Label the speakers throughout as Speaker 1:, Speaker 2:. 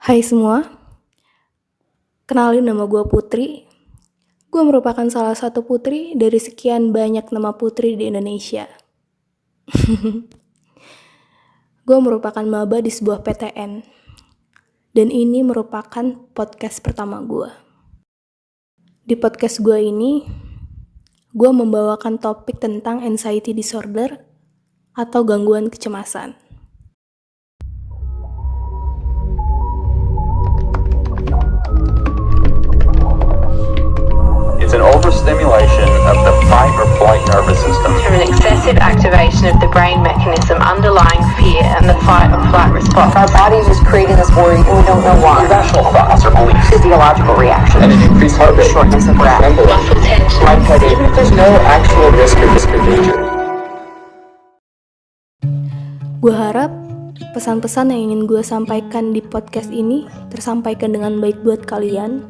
Speaker 1: Hai semua, kenalin nama gue Putri. Gue merupakan salah satu putri dari sekian banyak nama putri di Indonesia. Gue merupakan maba di sebuah PTN. Dan ini merupakan podcast pertama gue. Di podcast gue ini, gue membawakan topik tentang anxiety disorder atau gangguan kecemasan.
Speaker 2: It's an overstimulation of the fight or flight nervous system.
Speaker 3: Through an excessive activation of the brain mechanism underlying fear and the fight or flight response.
Speaker 4: Our body is creating this worry and we don't know why.
Speaker 2: Irrational thoughts or beliefs.
Speaker 4: Physiological reaction.
Speaker 2: And an increased heart rate.
Speaker 4: Shortness of breath.
Speaker 3: Muscle tension.
Speaker 2: Lightheaded. Even if there's no actual risk or danger.
Speaker 1: Gue harap pesan-pesan yang ingin gue sampaikan di podcast ini tersampaikan dengan baik buat kalian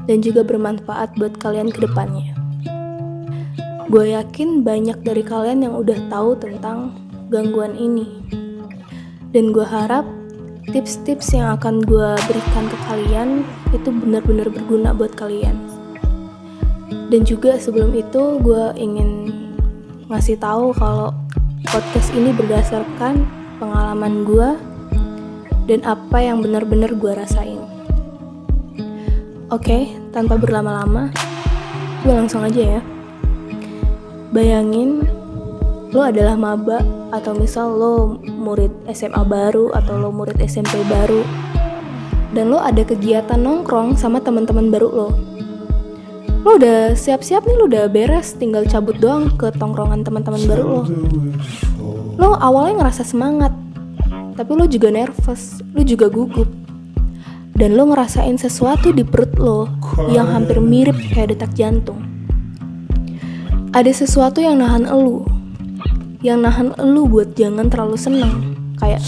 Speaker 1: dan juga bermanfaat buat kalian ke depannya. Gue yakin banyak dari kalian yang udah tahu tentang gangguan ini. Dan gue harap tips-tips yang akan gue berikan ke kalian itu benar-benar berguna buat kalian. Dan juga sebelum itu gue ingin ngasih tahu kalau podcast ini berdasarkan pengalaman gue dan apa yang benar-benar gue rasain. Oke, tanpa berlama-lama, gue langsung aja ya. Bayangin, lo adalah maba atau misal lo murid SMA baru atau lo murid SMP baru, dan lo ada kegiatan nongkrong sama teman-teman baru lo. Lo udah siap-siap nih, lo udah beres, tinggal cabut doang ke tongkrongan teman-teman baru lo. Lo awalnya ngerasa semangat, tapi lo juga nervous, lo juga gugup. Dan lo ngerasain sesuatu di perut lo yang hampir mirip kayak detak jantung. Ada sesuatu yang nahan elu buat jangan terlalu seneng. Kayak,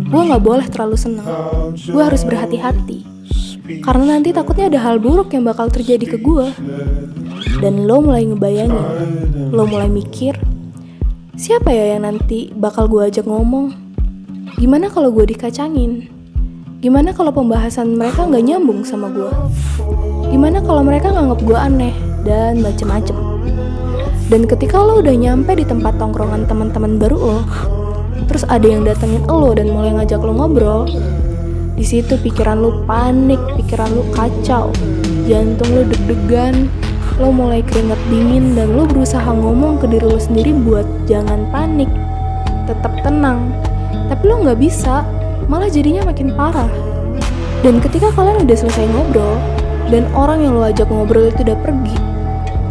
Speaker 1: gue gak boleh terlalu seneng. Gue harus berhati-hati. Karena nanti takutnya ada hal buruk yang bakal terjadi ke gue. Dan lo mulai ngebayangin, lo mulai mikir, siapa ya yang nanti bakal gue ajak ngomong? Gimana kalau gue dikacangin? Gimana kalau pembahasan mereka gak nyambung sama gue? Gimana kalau mereka nganggep gue aneh? Dan macem-macem. Dan ketika lo udah nyampe di tempat tongkrongan teman-teman baru lo, terus ada yang datengin lo dan mulai ngajak lo ngobrol, di situ pikiran lo panik, pikiran lo kacau, jantung lo deg-degan, lo mulai keringat dingin dan lo berusaha ngomong ke diri lo sendiri buat jangan panik, tetap tenang. Tapi lo gak bisa, malah jadinya makin parah. Dan ketika kalian udah selesai ngobrol dan orang yang lo ajak ngobrol itu udah pergi,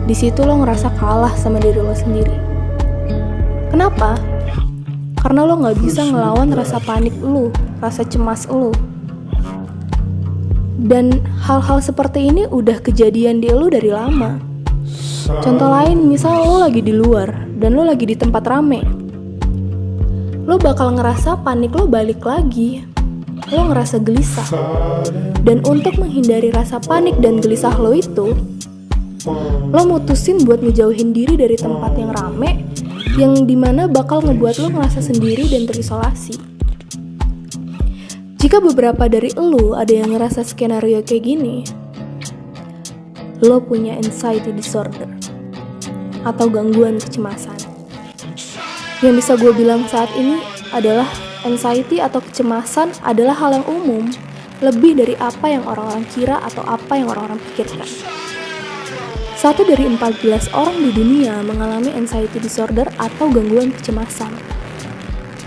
Speaker 1: di situ lo ngerasa kalah sama diri lo sendiri. Kenapa? Karena lo nggak bisa ngelawan rasa panik lo, rasa cemas lo. Dan hal-hal seperti ini udah kejadian di lo dari lama. Contoh lain, misal lo lagi di luar dan lo lagi di tempat rame. Lo bakal ngerasa panik lo balik lagi. Lo ngerasa gelisah. Dan untuk menghindari rasa panik dan gelisah lo itu, lo mutusin buat ngejauhin diri dari tempat yang rame, yang dimana bakal ngebuat lo ngerasa sendiri dan terisolasi. Jika beberapa dari lo ada yang ngerasa skenario kayak gini, lo punya anxiety disorder atau gangguan kecemasan. Yang bisa gue bilang saat ini adalah anxiety atau kecemasan adalah hal yang umum, lebih dari apa yang orang-orang kira atau apa yang orang-orang pikirkan. 1 dari 14 orang di dunia mengalami anxiety disorder atau gangguan kecemasan.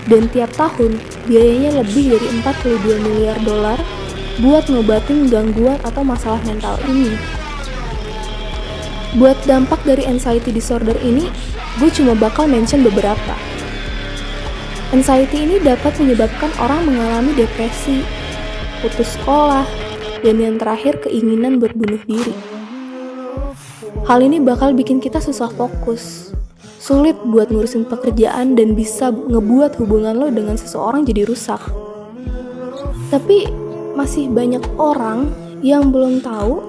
Speaker 1: Dan tiap tahun, biayanya lebih dari 42 miliar dolar buat ngobatin gangguan atau masalah mental ini. Buat dampak dari anxiety disorder ini, gue cuma bakal mention beberapa. Anxiety ini dapat menyebabkan orang mengalami depresi, putus sekolah, dan yang terakhir keinginan buat bunuh diri. Hal ini bakal bikin kita susah fokus, sulit buat ngurusin pekerjaan dan bisa ngebuat hubungan lo dengan seseorang jadi rusak. Tapi masih banyak orang yang belum tahu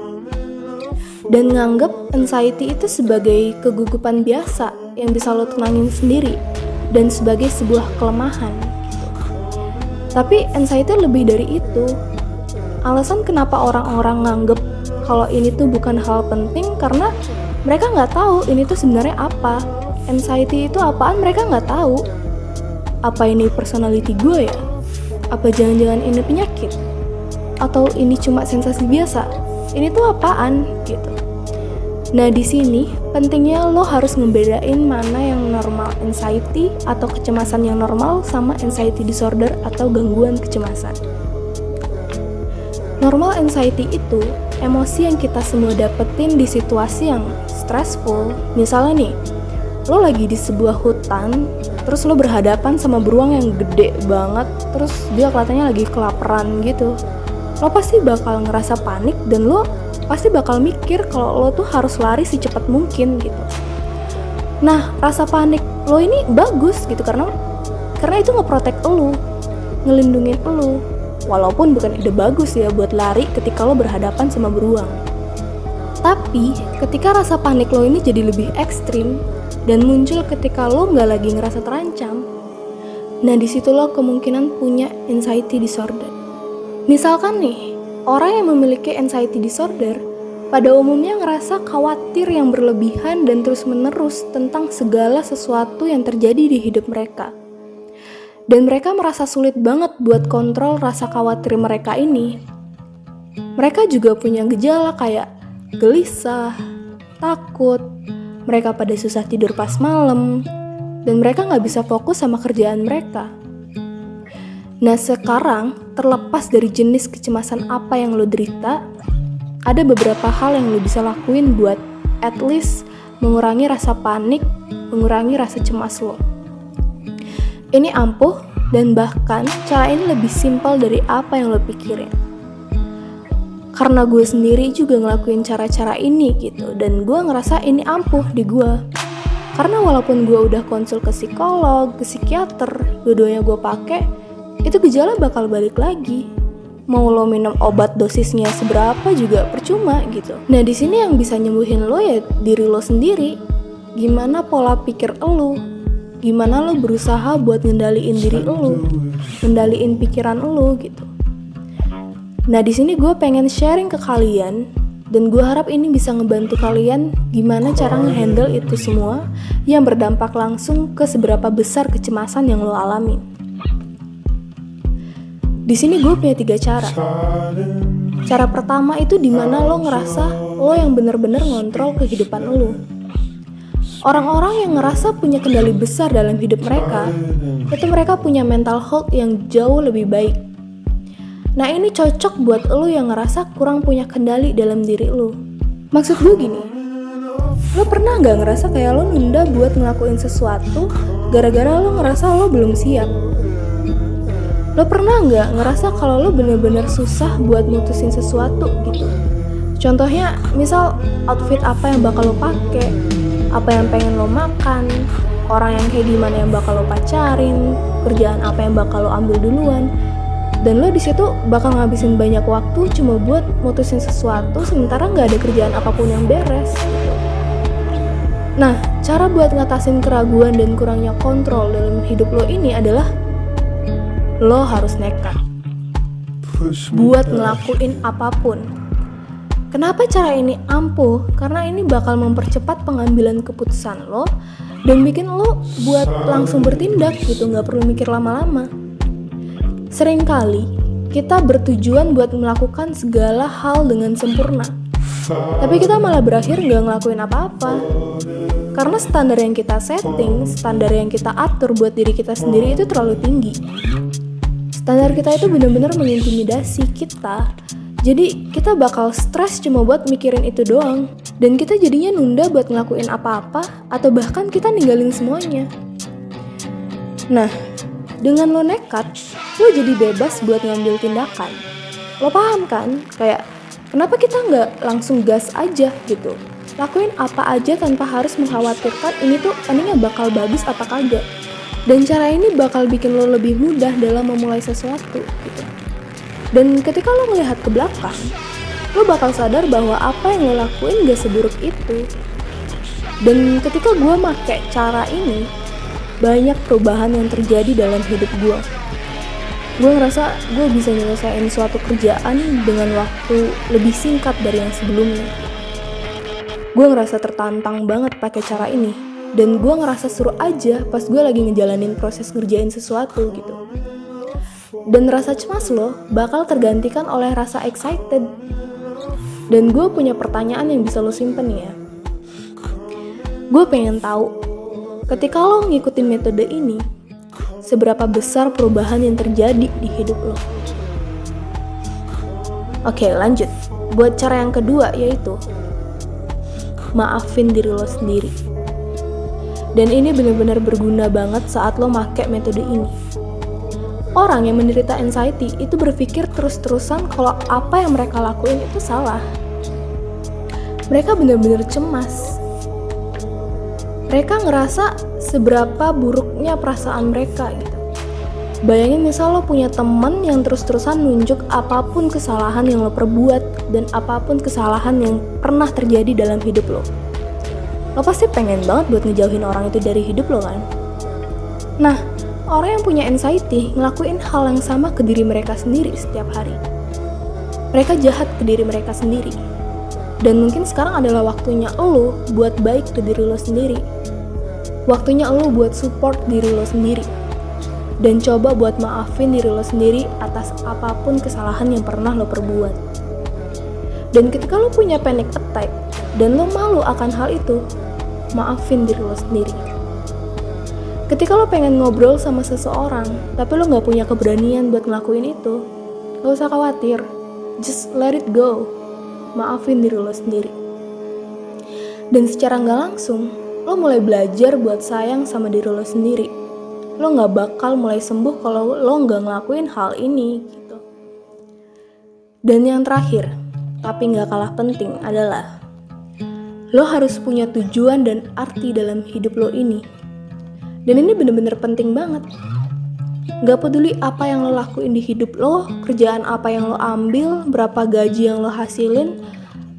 Speaker 1: dan nganggep anxiety itu sebagai kegugupan biasa yang bisa lo tenangin sendiri dan sebagai sebuah kelemahan. Tapi anxiety lebih dari itu. Alasan kenapa orang-orang nganggep kalau ini tuh bukan hal penting karena mereka nggak tahu ini tuh sebenarnya apa. Anxiety itu apaan mereka nggak tahu. Apa ini personality gue ya? Apa jangan-jangan ini penyakit? Atau ini cuma sensasi biasa? Ini tuh apaan gitu. Nah di sini pentingnya lo harus ngebedain mana yang normal anxiety atau kecemasan yang normal sama anxiety disorder atau gangguan kecemasan. Normal anxiety itu emosi yang kita semua dapetin di situasi yang stressful. Misalnya nih, lo lagi di sebuah hutan, terus lo berhadapan sama beruang yang gede banget, terus dia kelihatannya lagi kelaparan gitu. Lo pasti bakal ngerasa panik dan lo pasti bakal mikir kalau lo tuh harus lari secepat mungkin gitu. Nah, rasa panik lo ini bagus gitu karena itu ngeprotek lo, ngelindungin lo. Walaupun bukan ide bagus ya buat lari ketika lo berhadapan sama beruang. Tapi ketika rasa panik lo ini jadi lebih ekstrim dan muncul ketika lo nggak lagi ngerasa terancam, nah disitu lo kemungkinan punya anxiety disorder. Misalkan nih, orang yang memiliki anxiety disorder pada umumnya ngerasa khawatir yang berlebihan dan terus-menerus tentang segala sesuatu yang terjadi di hidup mereka. Dan mereka merasa sulit banget buat kontrol rasa khawatir mereka ini. Mereka juga punya gejala kayak gelisah, takut, mereka pada susah tidur pas malam, dan mereka nggak bisa fokus sama kerjaan mereka. Nah sekarang, terlepas dari jenis kecemasan apa yang lo derita, ada beberapa hal yang lo bisa lakuin buat at least mengurangi rasa panik, mengurangi rasa cemas lo. Ini ampuh dan bahkan cara ini lebih simpel dari apa yang lo pikirin. Karena gue sendiri juga ngelakuin cara-cara ini gitu, dan gue ngerasa ini ampuh di gue. Karena walaupun gue udah konsul ke psikolog, ke psikiater, dua-duanya gue pakai, itu gejala bakal balik lagi. Mau lo minum obat dosisnya seberapa juga percuma gitu. Nah di sini yang bisa nyembuhin lo ya diri lo sendiri. Gimana pola pikir lo? Gimana lo berusaha buat ngendaliin diri lo, ngendaliin pikiran lo gitu. Nah di sini gue pengen sharing ke kalian dan gue harap ini bisa ngebantu kalian gimana cara ngehandle itu semua yang berdampak langsung ke seberapa besar kecemasan yang lo alami. Di sini gue punya 3 cara. Cara pertama itu dimana lo ngerasa lo yang bener-bener ngontrol kehidupan lo. Orang-orang yang ngerasa punya kendali besar dalam hidup mereka, itu mereka punya mental health yang jauh lebih baik. Nah ini cocok buat lo yang ngerasa kurang punya kendali dalam diri lo. Maksud gue gini, lo pernah gak ngerasa kayak lo nunda buat ngelakuin sesuatu gara-gara lo ngerasa lo belum siap? Lo pernah gak ngerasa kalau lo bener-bener susah buat mutusin sesuatu gitu? Contohnya, misal outfit apa yang bakal lo pakai, apa yang pengen lo makan, orang yang kayak gimana yang bakal lo pacarin, kerjaan apa yang bakal lo ambil duluan, dan lo di situ bakal ngabisin banyak waktu cuma buat mutusin sesuatu sementara nggak ada kerjaan apapun yang beres. Gitu. Nah, cara buat ngatasin keraguan dan kurangnya kontrol dalam hidup lo ini adalah lo harus nekat buat ngelakuin apapun. Kenapa cara ini ampuh? Karena ini bakal mempercepat pengambilan keputusan lo dan bikin lo buat langsung bertindak gitu, nggak perlu mikir lama-lama. Seringkali kita bertujuan buat melakukan segala hal dengan sempurna, tapi kita malah berakhir nggak ngelakuin apa-apa. Karena standar yang kita setting, standar yang kita atur buat diri kita sendiri itu terlalu tinggi. Standar kita itu benar-benar mengintimidasi kita. Jadi kita bakal stres cuma buat mikirin itu doang. Dan kita jadinya nunda buat ngelakuin apa-apa atau bahkan kita ninggalin semuanya. Nah, dengan lo nekat, lo jadi bebas buat ngambil tindakan. Lo paham kan? Kayak kenapa kita nggak langsung gas aja gitu. Lakuin apa aja tanpa harus mengkhawatirkan ini tuh endingnya bakal bagus apa kagak. Dan cara ini bakal bikin lo lebih mudah dalam memulai sesuatu gitu. Dan ketika lo melihat ke belakang, lo bakal sadar bahwa apa yang lo lakuin gak seburuk itu. Dan ketika gue make cara ini, banyak perubahan yang terjadi dalam hidup gue. Gue ngerasa gue bisa nyelesain suatu kerjaan dengan waktu lebih singkat dari yang sebelumnya. Gue ngerasa tertantang banget pakai cara ini. Dan gue ngerasa seru aja pas gue lagi ngejalanin proses ngerjain sesuatu gitu. Dan rasa cemas lo bakal tergantikan oleh rasa excited. Dan gue punya pertanyaan yang bisa lo simpen nih ya. Gue pengen tahu, ketika lo ngikutin metode ini, seberapa besar perubahan yang terjadi di hidup lo. Oke, lanjut. Buat cara yang kedua yaitu maafin diri lo sendiri. Dan ini benar-benar berguna banget saat lo make metode ini. Orang yang menderita anxiety itu berpikir terus-terusan kalau apa yang mereka lakuin itu salah. Mereka benar-benar cemas. Mereka ngerasa seberapa buruknya perasaan mereka gitu. Bayangin misal lo punya temen yang terus-terusan nunjuk apapun kesalahan yang lo perbuat dan apapun kesalahan yang pernah terjadi dalam hidup lo. Lo pasti pengen banget buat ngejauhin orang itu dari hidup lo kan? Nah, orang yang punya anxiety ngelakuin hal yang sama ke diri mereka sendiri setiap hari. Mereka jahat ke diri mereka sendiri. Dan mungkin sekarang adalah waktunya lo buat baik ke diri lo sendiri. Waktunya lo buat support diri lo sendiri. Dan coba buat maafin diri lo sendiri atas apapun kesalahan yang pernah lo perbuat. Dan ketika lo punya panic attack dan lo malu akan hal itu, maafin diri lo sendiri. Ketika lo pengen ngobrol sama seseorang, tapi lo gak punya keberanian buat ngelakuin itu, gak usah khawatir. Just let it go. Maafin diri lo sendiri. Dan secara gak langsung, lo mulai belajar buat sayang sama diri lo sendiri. Lo gak bakal mulai sembuh kalau lo gak ngelakuin hal ini gitu. Dan yang terakhir, tapi gak kalah penting adalah lo harus punya tujuan dan arti dalam hidup lo ini. Dan ini bener-bener penting banget. Gak peduli apa yang lo lakuin di hidup lo, kerjaan apa yang lo ambil, berapa gaji yang lo hasilin,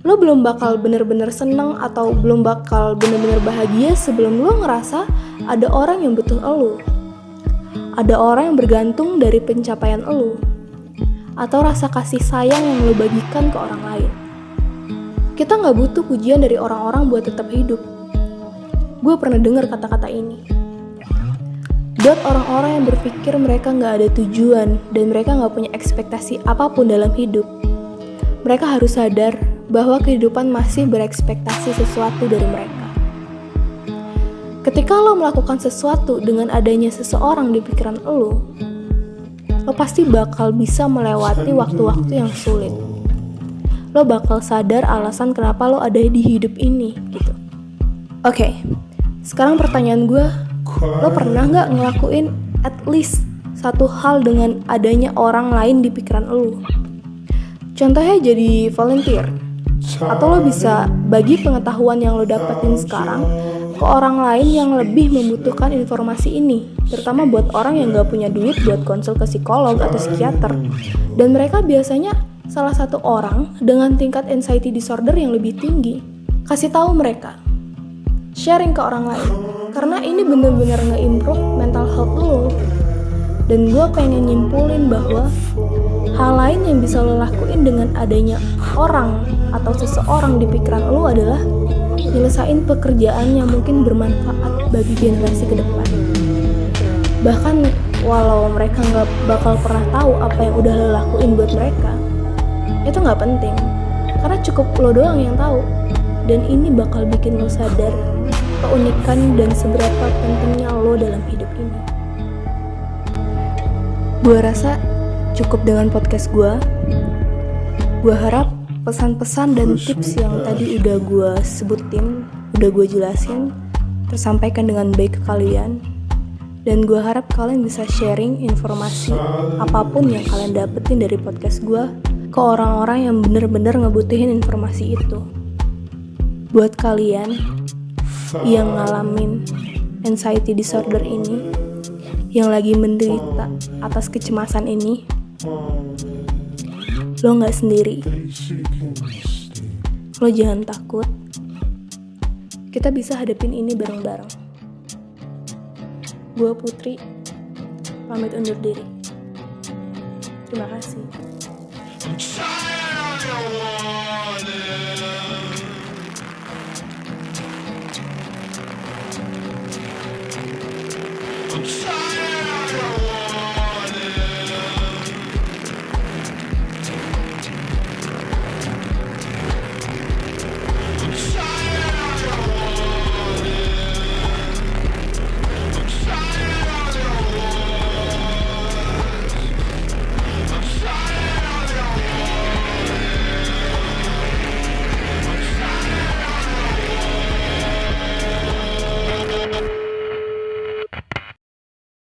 Speaker 1: lo belum bakal bener-bener seneng atau belum bakal bener-bener bahagia sebelum lo ngerasa ada orang yang butuh lo. Ada orang yang bergantung dari pencapaian lo. Atau rasa kasih sayang yang lo bagikan ke orang lain. Kita gak butuh pujian dari orang-orang buat tetap hidup. Gue pernah dengar kata-kata ini. Buat orang-orang yang berpikir mereka gak ada tujuan dan mereka gak punya ekspektasi apapun dalam hidup, mereka harus sadar bahwa kehidupan masih berekspektasi sesuatu dari mereka. Ketika lo melakukan sesuatu dengan adanya seseorang di pikiran lo pasti bakal bisa melewati waktu-waktu yang sulit. Lo bakal sadar alasan kenapa lo ada di hidup ini gitu. Oke, sekarang pertanyaan gue, lo pernah gak ngelakuin at least satu hal dengan adanya orang lain di pikiran lo? Contohnya jadi volunteer. Atau lo bisa bagi pengetahuan yang lo dapetin sekarang ke orang lain yang lebih membutuhkan informasi ini, terutama buat orang yang gak punya duit buat konsul ke psikolog atau psikiater. Dan mereka biasanya salah satu orang dengan tingkat anxiety disorder yang lebih tinggi. Kasih tahu mereka, sharing ke orang lain, karena ini bener-bener nge-improve mental health lo. Dan gue pengen nyimpulin bahwa hal lain yang bisa lo lakuin dengan adanya orang atau seseorang di pikiran lo adalah nyelesain pekerjaan yang mungkin bermanfaat bagi generasi ke depan. Bahkan walau mereka gak bakal pernah tahu apa yang udah lo lakuin buat mereka, itu gak penting, karena cukup lo doang yang tahu. Dan ini bakal bikin lo sadar keunikan dan seberapa pentingnya lo dalam hidup ini. Gue rasa cukup dengan podcast gue. Gue harap pesan-pesan dan tips yang tadi udah gue sebutin, udah gue jelasin, tersampaikan dengan baik ke kalian. Dan gue harap kalian bisa sharing informasi apapun yang kalian dapetin dari podcast gue ke orang-orang yang bener-bener ngebutuhin informasi itu. Buat kalian yang ngalamin anxiety disorder ini, yang lagi menderita atas kecemasan ini, lo gak sendiri. Lo jangan takut. Kita bisa hadapin ini bareng-bareng. Gue Putri, pamit undur diri. Terima kasih.
Speaker 5: I'm tired